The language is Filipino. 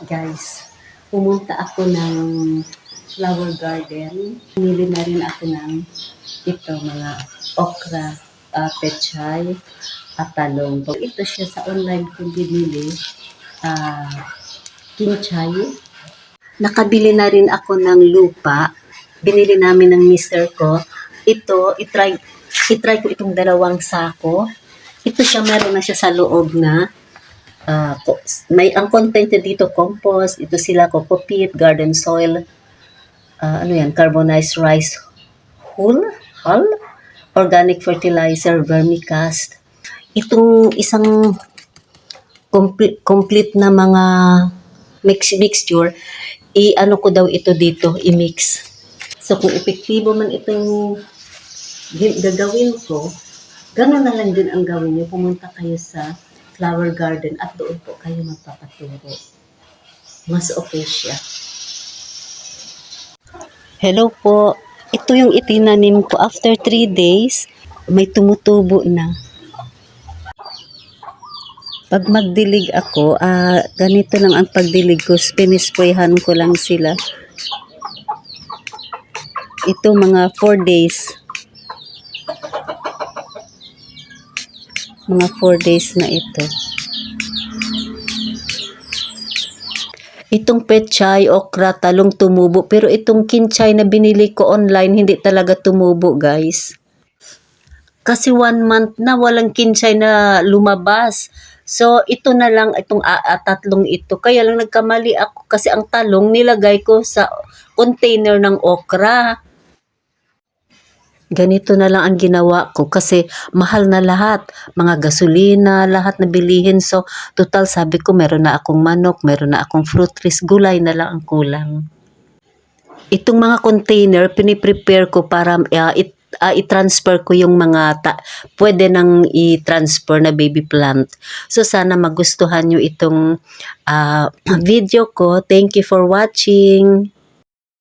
Guys, pumunta ako ng flower garden. Pinili na rin ako ng ito, mga okra, pechay, at talong. Ito siya sa online kong binili. Kinchay. Nakabili na rin ako ng lupa. Binili namin ng mister ko. Ito, itry ko itong dalawang sako. Ito siya, meron na siya sa loob na may ang content dito compost, ito sila coco peat, garden soil, carbonized rice hull, organic fertilizer, vermicast. Itong isang complete na mga mixture, i-ano ko daw ito dito, i-mix. So kung epektibo man itong gagawin ko, gano'n na lang din ang gawin niyo. Pumunta kayo sa flower garden at doon po kayo magpapaturo. Mas okay siya. Hello po. Ito yung itinanim ko. After 3 days, may tumutubo na. Pag magdilig ako, ganito lang ang pagdilig ko. Pinisprayhan ko lang sila. Ito mga 4 days. Mga 4 days na ito. Itong pechay, okra, talong tumubo. Pero itong kinchay na binili ko online, hindi talaga tumubo, guys. Kasi 1 month na walang kinchay na lumabas. So, ito na lang, itong tatlong ito. Kaya lang nagkamali ako kasi ang talong nilagay ko sa container ng okra. Ganito na lang ang ginawa ko kasi mahal na lahat. Mga gasolina, lahat na bilihin. So, total sabi ko meron na akong manok, meron na akong fruit trees, gulay na lang ang kulang. Itong mga container, piniprepare ko para i-transfer ko yung mga pwede nang i-transfer na baby plant. So, sana magustuhan nyo itong video ko. Thank you for watching.